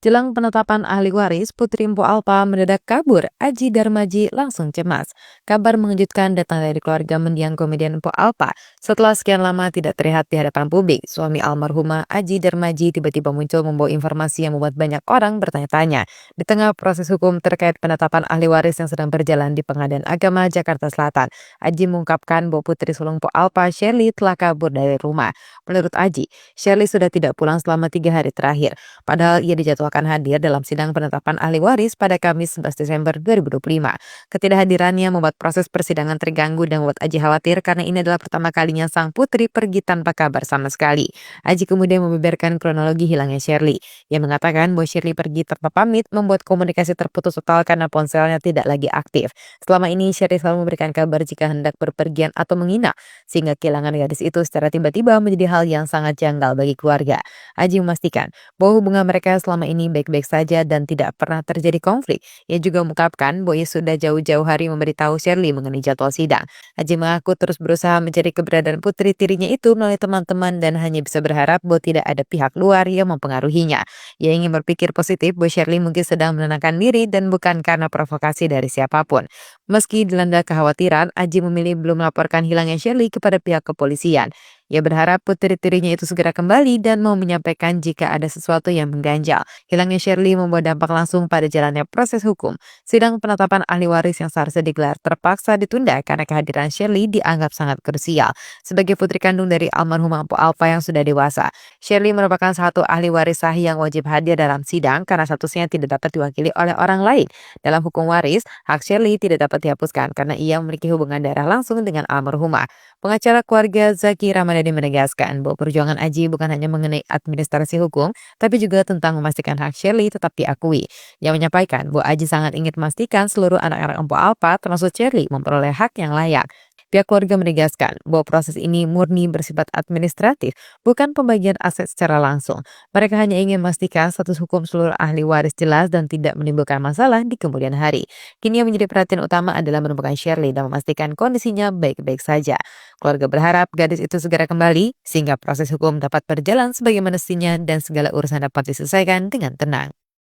Jelang penetapan ahli waris, Putri Mpo Alpa mendadak kabur. Aji Darmaji langsung cemas. Kabar mengejutkan datang dari keluarga mendiang komedian Mpo Alpa. Setelah sekian lama tidak terlihat di hadapan publik, suami almarhumah Aji Darmaji tiba-tiba muncul membawa informasi yang membuat banyak orang bertanya-tanya. Di tengah proses hukum terkait penetapan ahli waris yang sedang berjalan di Pengadilan Agama Jakarta Selatan, Aji mengungkapkan bahwa putri sulung Mpo Alpa, Shirley, telah kabur dari rumah. Menurut Aji, Shirley sudah tidak pulang selama 3 hari terakhir. Padahal ia dijadwalkan hadir dalam sidang penetapan ahli waris pada Kamis 11 Desember 2025. Ketidakhadirannya membuat proses persidangan terganggu dan membuat Aji khawatir karena ini adalah pertama kalinya sang putri pergi tanpa kabar sama sekali. Aji kemudian membeberkan kronologi hilangnya Shirley. Ia mengatakan bahwa Shirley pergi tanpa pamit membuat komunikasi terputus total karena ponselnya tidak lagi aktif. Selama ini Shirley selalu memberikan kabar jika hendak berpergian atau menginap, sehingga kehilangan gadis itu secara tiba-tiba menjadi hal yang sangat janggal bagi keluarga. Aji memastikan bahwa hubungan mereka selama ini baik-baik saja dan tidak pernah terjadi konflik. Ia juga mengungkapkan bahwa ia sudah jauh-jauh hari memberitahu Shirley mengenai jadwal sidang. Aji mengaku terus berusaha mencari keberadaan putri tirinya itu melalui teman-teman dan hanya bisa berharap bahwa tidak ada pihak luar yang mempengaruhinya. Ia ingin berpikir positif bahwa Shirley mungkin sedang menenangkan diri dan bukan karena provokasi dari siapapun. Meski dilanda kekhawatiran, Aji memilih belum melaporkan hilangnya Shirley kepada pihak kepolisian. Ia berharap putri-tirinya itu segera kembali dan mau menyampaikan jika ada sesuatu yang mengganjal. Hilangnya Shirley membawa dampak langsung pada jalannya proses hukum. Sidang penetapan ahli waris yang seharusnya digelar terpaksa ditunda karena kehadiran Shirley dianggap sangat krusial. Sebagai putri kandung dari almarhumah Mpo Alpa yang sudah dewasa, Shirley merupakan satu ahli waris sahih yang wajib hadir dalam sidang karena statusnya tidak dapat diwakili oleh orang lain. Dalam hukum waris, hak Shirley tidak dapat dihapuskan karena ia memiliki hubungan darah langsung dengan almarhumah. Pengacara keluarga Zaki Ramadhani menegaskan bahwa perjuangan Aji bukan hanya mengenai administrasi hukum, tapi juga tentang memastikan hak Shirley tetap diakui. Ia menyampaikan bahwa Aji sangat ingin memastikan seluruh anak-anak Mpo Alpa termasuk Shirley memperoleh hak yang layak. Pihak keluarga menegaskan bahwa proses ini murni bersifat administratif, bukan pembagian aset secara langsung. Mereka hanya ingin memastikan status hukum seluruh ahli waris jelas dan tidak menimbulkan masalah di kemudian hari. Kini yang menjadi perhatian utama adalah menemukan Shirley dan memastikan kondisinya baik-baik saja. Keluarga berharap gadis itu segera kembali sehingga proses hukum dapat berjalan sebagaimana mestinya dan segala urusan dapat diselesaikan dengan tenang.